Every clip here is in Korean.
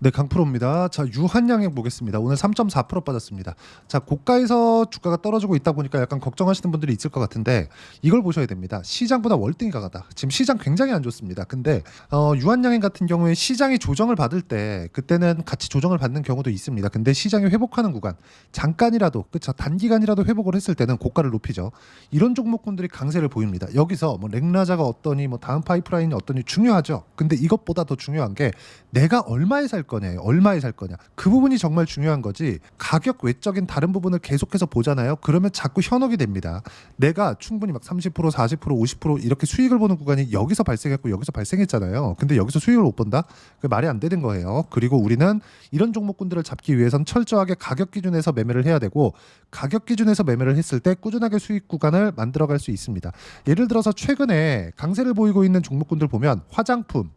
네, 강프로입니다. 자, 유한양행 보겠습니다. 오늘 3.4% 빠졌습니다. 자, 고가에서 주가가 떨어지고 있다 보니까 약간 걱정하시는 분들이 있을 것 같은데 이걸 보셔야 됩니다. 시장보다 월등히 강하다. 지금 시장 굉장히 안 좋습니다. 근데 유한양행 같은 경우에 시장이 조정을 받을 때 그때는 같이 조정을 받는 경우도 있습니다. 근데 시장이 회복하는 구간 잠깐이라도 그쵸 단기간이라도 회복을 했을 때는 고가를 높이죠. 이런 종목군들이 강세를 보입니다. 여기서 뭐 렉나자가 어떠니 뭐 다음 파이프라인이 어떠니 중요하죠. 근데 이것보다 더 중요한 게 내가 얼마에 살 거냐, 얼마에 살 거냐. 그 부분이 정말 중요한 거지. 가격 외적인 다른 부분을 계속해서 보잖아요. 그러면 자꾸 현혹이 됩니다. 내가 충분히 막 30%, 40%, 50% 이렇게 수익을 보는 구간이 여기서 발생했고 여기서 발생했잖아요. 근데 여기서 수익을 못 본다? 그 말이 안 되는 거예요. 그리고 우리는 이런 종목군들을 잡기 위해선 철저하게 가격 기준에서 매매를 해야 되고 가격 기준에서 매매를 했을 때 꾸준하게 수익 구간을 만들어갈 수 있습니다. 예를 들어서 최근에 강세를 보이고 있는 종목군들 보면 화장품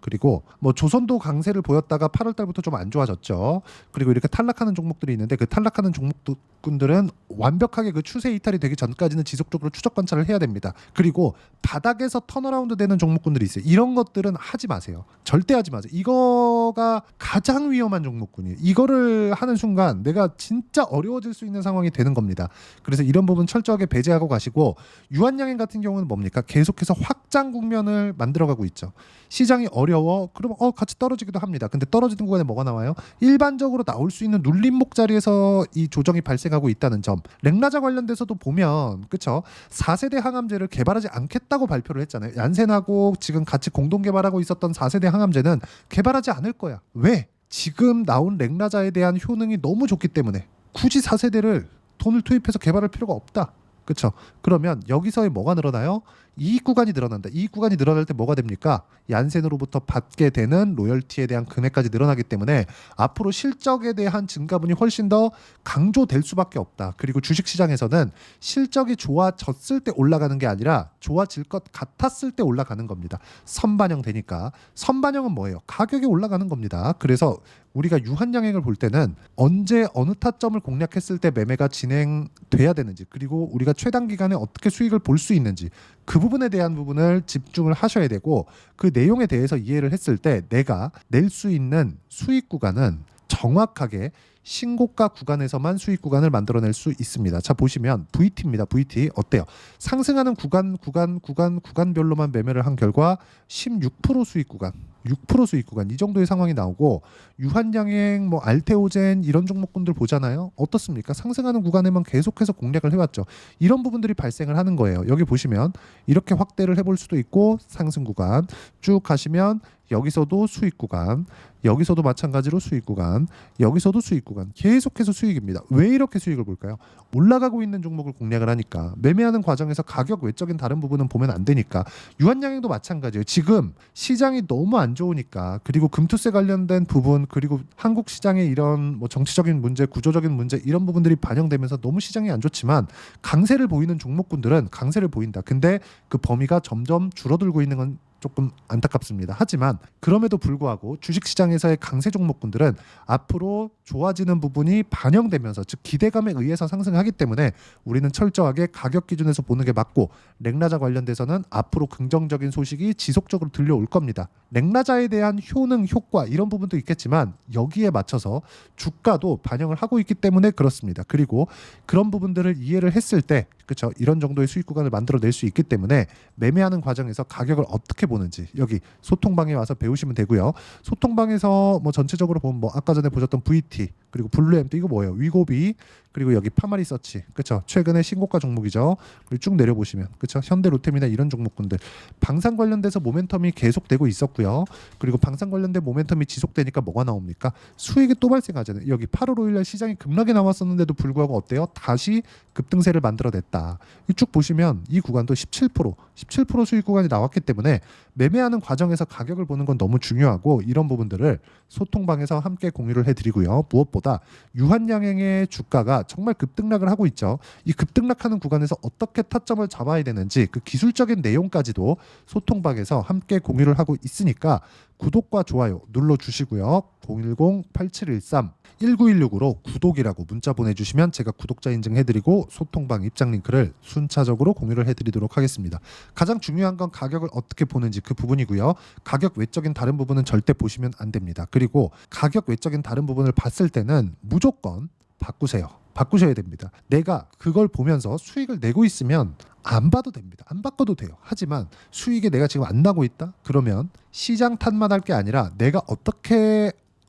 그리고 뭐 조선도 강세를 보였다가 8월 달부터 좀 안 좋아졌죠. 그리고 이렇게 탈락하는 종목들이 있는데 그 탈락하는 종목들은 완벽하게 그 추세 이탈이 되기 전까지는 지속적으로 추적 관찰을 해야 됩니다. 그리고 바닥에서 턴어라운드 되는 종목군들이 있어요. 이런 것들은 하지 마세요. 절대 하지 마세요. 이거가 가장 위험한 종목군이에요. 이거를 하는 순간 내가 진짜 어려워질 수 있는 상황이 되는 겁니다. 그래서 이런 부분 철저하게 배제하고 가시고 유한양행 같은 경우는 뭡니까? 계속해서 확장 국면을 만들어가고 있죠. 시장이 어려워 그러면 같이 떨어지기도 합니다. 근데 떨어지는 구간에 뭐가 나와요? 일반적으로 나올 수 있는 눌림목 자리에서 이 조정이 발생하고 있다는 점. 렉나자 관련돼서도 보면 그쵸? 4세대 항암제를 개발하지 않겠다고 발표를 했잖아요. 얀센하고 지금 같이 공동 개발하고 있었던 4세대 항암제는 개발하지 않을 거야. 왜? 지금 나온 렉나자에 대한 효능이 너무 좋기 때문에 굳이 4세대를 돈을 투입해서 개발할 필요가 없다. 그렇죠. 그러면 여기서의 뭐가 늘어나요? 이익 구간이 늘어난다. 이익 구간이 늘어날 때 뭐가 됩니까? 얀센으로부터 받게 되는 로열티에 대한 금액까지 늘어나기 때문에 앞으로 실적에 대한 증가분이 훨씬 더 강조될 수밖에 없다. 그리고 주식시장에서는 실적이 좋아졌을 때 올라가는 게 아니라 좋아질 것 같았을 때 올라가는 겁니다. 선반영 되니까. 선반영은 뭐예요? 가격이 올라가는 겁니다. 그래서 우리가 유한양행을 볼 때는 언제 어느 타점을 공략했을 때 매매가 진행돼야 되는지 그리고 우리가 최단 기간에 어떻게 수익을 볼 수 있는지 그 부분에 대한 부분을 집중을 하셔야 되고 그 내용에 대해서 이해를 했을 때 내가 낼 수 있는 수익 구간은 정확하게 신고가 구간에서만 수익 구간을 만들어낼 수 있습니다. 자 보시면 VT입니다. VT 어때요? 상승하는 구간별로만 매매를 한 결과 16% 수익 구간 6% 수익 구간 이 정도의 상황이 나오고 유한양행 뭐 알테오젠 이런 종목군들 보잖아요. 어떻습니까? 상승하는 구간에만 계속해서 공략을 해왔죠. 이런 부분들이 발생을 하는 거예요. 여기 보시면 이렇게 확대를 해볼 수도 있고 상승 구간 쭉 가시면 여기서도 수익 구간 여기서도 마찬가지로 수익 구간 여기서도 수익 구간 계속해서 수익입니다. 왜 이렇게 수익을 볼까요? 올라가고 있는 종목을 공략을 하니까 매매하는 과정에서 가격 외적인 다른 부분은 보면 안 되니까 유한양행도 마찬가지예요. 지금 시장이 너무 안 좋으니까 그리고 금투세 관련된 부분 그리고 한국 시장의 이런 뭐 정치적인 문제 구조적인 문제 이런 부분들이 반영되면서 너무 시장이 안 좋지만 강세를 보이는 종목군들은 강세를 보인다. 근데 그 범위가 점점 줄어들고 있는 건 조금 안타깝습니다. 하지만 그럼에도 불구하고 주식시장에서의 강세 종목군들은 앞으로 좋아지는 부분이 반영되면서 즉 기대감에 의해서 상승하기 때문에 우리는 철저하게 가격 기준에서 보는 게 맞고 렉나자 관련돼서는 앞으로 긍정적인 소식이 지속적으로 들려올 겁니다. 렉나자에 대한 효능, 효과 이런 부분도 있겠지만 여기에 맞춰서 주가도 반영을 하고 있기 때문에 그렇습니다. 그리고 그런 부분들을 이해를 했을 때 그렇죠. 이런 정도의 수익 구간을 만들어낼 수 있기 때문에 매매하는 과정에서 가격을 어떻게 보는지 여기 소통방에 와서 배우시면 되고요. 소통방에서 뭐 전체적으로 보면 뭐 아까 전에 보셨던 VT 그리고 블루엠도 이거 뭐예요? 위고비 그리고 여기 파마리서치 그렇죠. 최근에 신고가 종목이죠. 그리고 쭉 내려보시면 그렇죠. 현대로템이나 이런 종목군들 방산 관련돼서 모멘텀이 계속되고 있었고요. 그리고 방산 관련된 모멘텀이 지속되니까 뭐가 나옵니까? 수익이 또 발생하잖아요. 여기 8월 5일날 시장이 급락이 나왔었는데도 불구하고 어때요? 다시 급등세를 만들어냈다. 쭉 보시면 이 구간도 17% 수익 구간이 나왔기 때문에 매매하는 과정에서 가격을 보는 건 너무 중요하고 이런 부분들을 소통방에서 함께 공유를 해드리고요. 무엇보다 유한양행의 주가가 정말 급등락을 하고 있죠. 이 급등락하는 구간에서 어떻게 타점을 잡아야 되는지 그 기술적인 내용까지도 소통방에서 함께 공유를 하고 있으니까 구독과 좋아요 눌러주시고요. 010-8713-1916으로 구독이라고 문자 보내주시면 제가 구독자 인증해드리고 소통방 입장 링크를 순차적으로 공유를 해드리도록 하겠습니다. 가장 중요한 건 가격을 어떻게 보는지 그 부분이고요. 가격 외적인 다른 부분은 절대 보시면 안 됩니다. 그리고 가격 외적인 다른 부분을 봤을 때는 무조건 바꾸셔야 됩니다. 내가 그걸 보면서 수익을 내고 있으면 안 봐도 됩니다. 안 바꿔도 돼요. 하지만 수익이 내가 지금 안 나고 있다? 그러면 시장 탓만 할 게 아니라 내가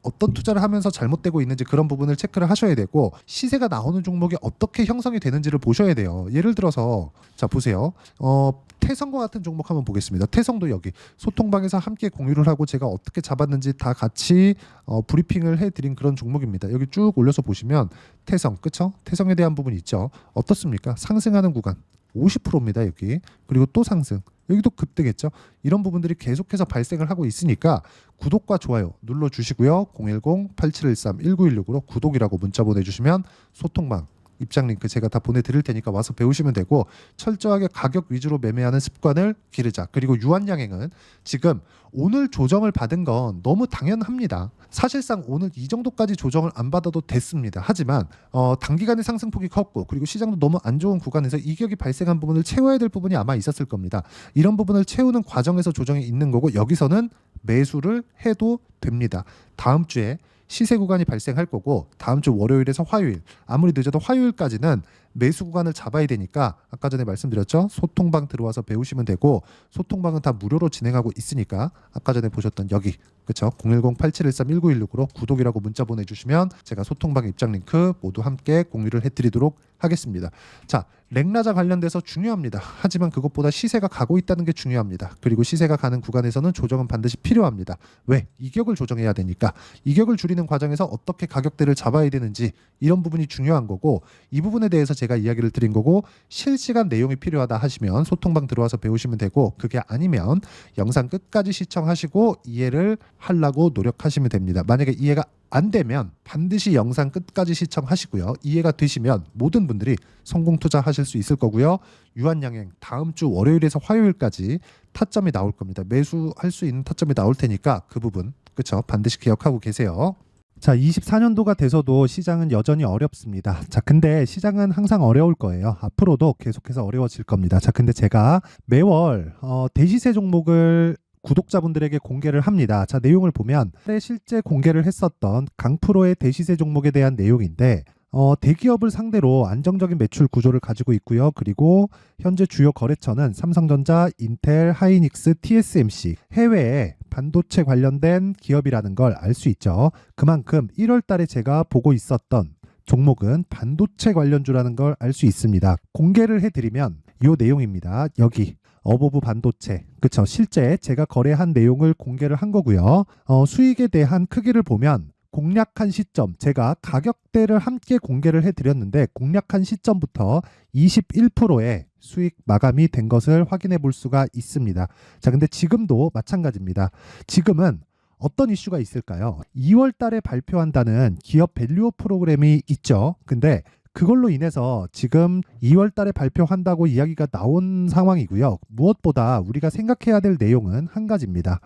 어떤 투자를 하면서 잘못되고 있는지 그런 부분을 체크를 하셔야 되고, 시세가 나오는 종목이 어떻게 형성이 되는지를 보셔야 돼요. 예를 들어서 자 보세요. 태성과 같은 종목 한번 보겠습니다. 태성도 여기 소통방에서 함께 공유를 하고 제가 어떻게 잡았는지 다 같이 브리핑을 해드린 그런 종목입니다. 여기 쭉 올려서 보시면 태성, 그쵸? 태성에 대한 부분이 있죠. 어떻습니까? 상승하는 구간 50%입니다. 여기. 그리고 또 상승. 여기도 급등했죠. 이런 부분들이 계속해서 발생을 하고 있으니까 구독과 좋아요 눌러주시고요. 010-8713-1916으로 구독이라고 문자 보내주시면 소통방 입장 링크 제가 다 보내드릴 테니까 와서 배우시면 되고, 철저하게 가격 위주로 매매하는 습관을 기르자. 그리고 유한양행은 지금 오늘 조정을 받은 건 너무 당연합니다. 사실상 오늘 이 정도까지 조정을 안 받아도 됐습니다. 하지만 단기간에 상승폭이 컸고, 그리고 시장도 너무 안 좋은 구간에서 이격이 발생한 부분을 채워야 될 부분이 아마 있었을 겁니다. 이런 부분을 채우는 과정에서 조정이 있는 거고, 여기서는 매수를 해도 됩니다. 다음 주에 시세 구간이 발생할 거고, 다음 주 월요일에서 화요일, 아무리 늦어도 화요일까지는 매수 구간을 잡아야 되니까 아까 전에 말씀드렸죠. 소통방 들어와서 배우시면 되고, 소통방은 다 무료로 진행하고 있으니까 아까 전에 보셨던 여기, 그쵸? 010-8713-1916으로 구독이라고 문자 보내주시면 제가 소통방 입장 링크 모두 함께 공유를 해드리도록 하겠습니다. 자, 랭라자 관련돼서 중요합니다. 하지만 그것보다 시세가 가고 있다는 게 중요합니다. 그리고 시세가 가는 구간에서는 조정은 반드시 필요합니다. 왜? 이격을 조정해야 되니까. 이격을 줄이는 과정에서 어떻게 가격대를 잡아야 되는지, 이런 부분이 중요한 거고, 이 부분에 대해서 제가 이야기를 드린 거고, 실시간 내용이 필요하다 하시면 소통방 들어와서 배우시면 되고, 그게 아니면 영상 끝까지 시청하시고 이해를 하려고 노력하시면 됩니다. 만약에 이해가 안 되면 반드시 영상 끝까지 시청하시고요. 이해가 되시면 모든 분들이 성공 투자하실 수 있을 거고요. 유한양행 다음 주 월요일에서 화요일까지 타점이 나올 겁니다. 매수할 수 있는 타점이 나올 테니까 그 부분, 그쵸? 반드시 기억하고 계세요. 자, 24년도가 돼서도 시장은 여전히 어렵습니다. 자, 근데 시장은 항상 어려울 거예요. 앞으로도 계속해서 어려워질 겁니다. 자, 근데 제가 매월 대시세 종목을 구독자분들에게 공개를 합니다. 자, 내용을 보면 실제 공개를 했었던 강프로의 대시세 종목에 대한 내용인데, 대기업을 상대로 안정적인 매출 구조를 가지고 있고요. 그리고 현재 주요 거래처는 삼성전자, 인텔, 하이닉스, TSMC, 해외에 반도체 관련된 기업이라는 걸 알 수 있죠. 그만큼 1월 달에 제가 보고 있었던 종목은 반도체 관련주라는 걸 알 수 있습니다. 공개를 해드리면 이 내용입니다. 여기 어보브 반도체, 그쵸? 실제 제가 거래한 내용을 공개를 한 거고요. 수익에 대한 크기를 보면 공략한 시점, 제가 가격대를 함께 공개를 해드렸는데 공략한 시점부터 21%의 수익 마감이 된 것을 확인해 볼 수가 있습니다. 자, 근데 지금도 마찬가지입니다. 지금은 어떤 이슈가 있을까요? 2월 달에 발표한다는 기업 밸류업 프로그램이 있죠. 근데 그걸로 인해서 지금 2월 달에 발표한다고 이야기가 나온 상황이고요. 무엇보다 우리가 생각해야 될 내용은 한 가지입니다.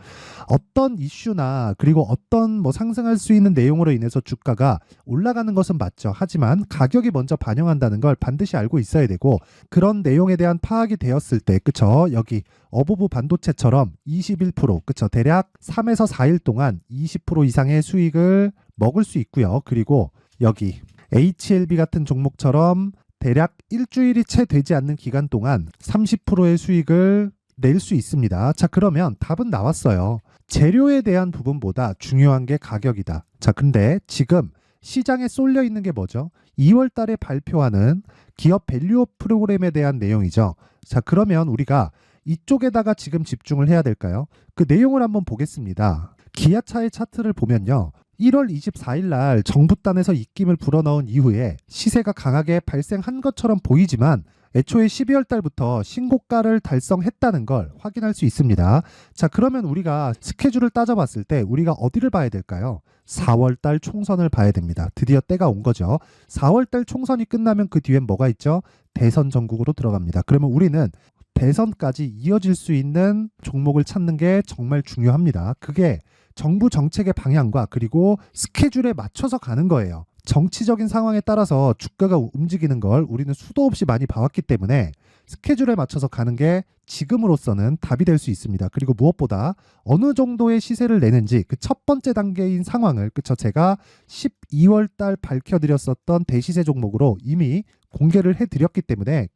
어떤 이슈나 그리고 어떤 상승할 수 있는 내용으로 인해서 주가가 올라가는 것은 맞죠. 하지만 가격이 먼저 반영한다는 걸 반드시 알고 있어야 되고, 그런 내용에 대한 파악이 되었을 때, 그쵸? 여기 어보브 반도체처럼 21%, 그쵸? 대략 3에서 4일 동안 20% 이상의 수익을 먹을 수 있고요. 그리고 여기 HLB 같은 종목처럼 대략 일주일이 채 되지 않는 기간 동안 30%의 수익을 낼 수 있습니다. 자, 그러면 답은 나왔어요. 재료에 대한 부분보다 중요한 게 가격이다. 자, 근데 지금 시장에 쏠려 있는 게 뭐죠? 2월 달에 발표하는 기업 밸류업 프로그램에 대한 내용이죠. 자, 그러면 우리가 이쪽에다가 지금 집중을 해야 될까요? 그 내용을 한번 보겠습니다. 기아차의 차트를 보면요. 1월 24일 날 정부단에서 입김을 불어넣은 이후에 시세가 강하게 발생한 것처럼 보이지만 애초에 12월 달부터 신고가를 달성했다는 걸 확인할 수 있습니다. 자, 그러면 우리가 스케줄을 따져봤을 때 우리가 어디를 봐야 될까요? 4월 달 총선을 봐야 됩니다. 드디어 때가 온 거죠. 4월 달 총선이 끝나면 그 뒤엔 뭐가 있죠? 대선 전국으로 들어갑니다. 그러면 우리는 대선까지 이어질 수 있는 종목을 찾는 게 정말 중요합니다. 그게 정부 정책의 방향과 그리고 스케줄에 맞춰서 가는 거예요. 정치적인 상황에 따라서 주가가 움직이는 걸 우리는 수도 없이 많이 봐왔기 때문에 스케줄에 맞춰서 가는 게 지금으로서는 답이 될 수 있습니다. 그리고 무엇보다 어느 정도의 시세를 내는지 그 첫 번째 단계인 상황을 제가 12월 달 밝혀드렸었던 대시세 종목으로 이미 공개를 해드렸기 때문에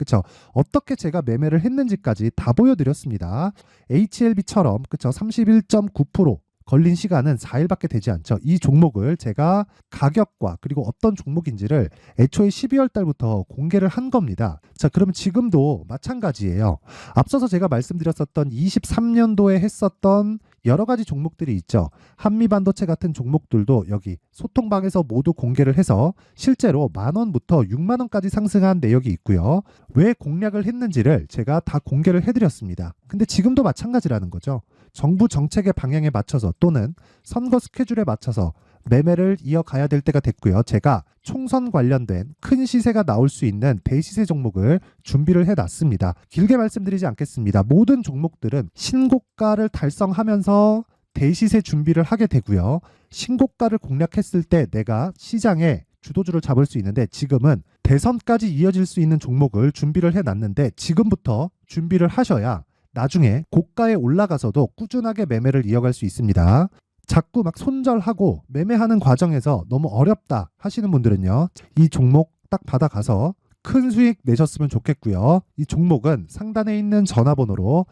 어떻게 제가 매매를 했는지까지 다 보여드렸습니다. HLB처럼 31.9% 걸린 시간은 4일밖에 되지 않죠. 이 종목을 제가 가격과 그리고 어떤 종목인지를 애초에 12월 달부터 공개를 한 겁니다. 자, 그러면 지금도 마찬가지예요. 앞서서 제가 말씀드렸었던 23년도에 했었던 여러 가지 종목들이 있죠. 한미반도체 같은 종목들도 여기 소통방에서 모두 공개를 해서 실제로 10,000원부터 60,000원까지 상승한 내역이 있고요. 왜 공략을 했는지를 제가 다 공개를 해드렸습니다. 근데 지금도 마찬가지라는 거죠. 정부 정책의 방향에 맞춰서 또는 선거 스케줄에 맞춰서 매매를 이어가야 될 때가 됐고요. 제가 총선 관련된 큰 시세가 나올 수 있는 대시세 종목을 준비를 해놨습니다. 길게 말씀드리지 않겠습니다. 모든 종목들은 신고가를 달성하면서 대시세 준비를 하게 되고요. 신고가를 공략했을 때 내가 시장에 주도주를 잡을 수 있는데 지금은 대선까지 이어질 수 있는 종목을 준비를 해놨는데 지금부터 준비를 하셔야 나중에 고가에 올라가서도 꾸준하게 매매를 이어갈 수 있습니다. 자꾸 막 손절하고 매매하는 과정에서 너무 어렵다 하시는 분들은요. 이 종목 딱 받아가서 큰 수익 내셨으면 좋겠고요. 이 종목은 상단에 있는 전화번호로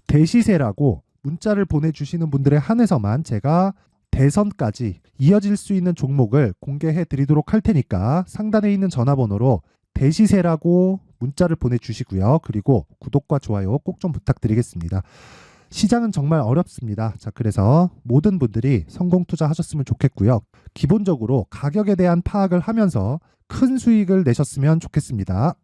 대시세라고 문자를 보내주시는 분들에 한해서만 제가 대선까지 이어질 수 있는 종목을 공개해 드리도록 할 테니까 상단에 있는 전화번호로 대시세라고 문자를 보내주시고요. 그리고 구독과 좋아요 꼭 좀 부탁드리겠습니다. 시장은 정말 어렵습니다. 자, 그래서 모든 분들이 성공 투자하셨으면 좋겠고요. 기본적으로 가격에 대한 파악을 하면서 큰 수익을 내셨으면 좋겠습니다.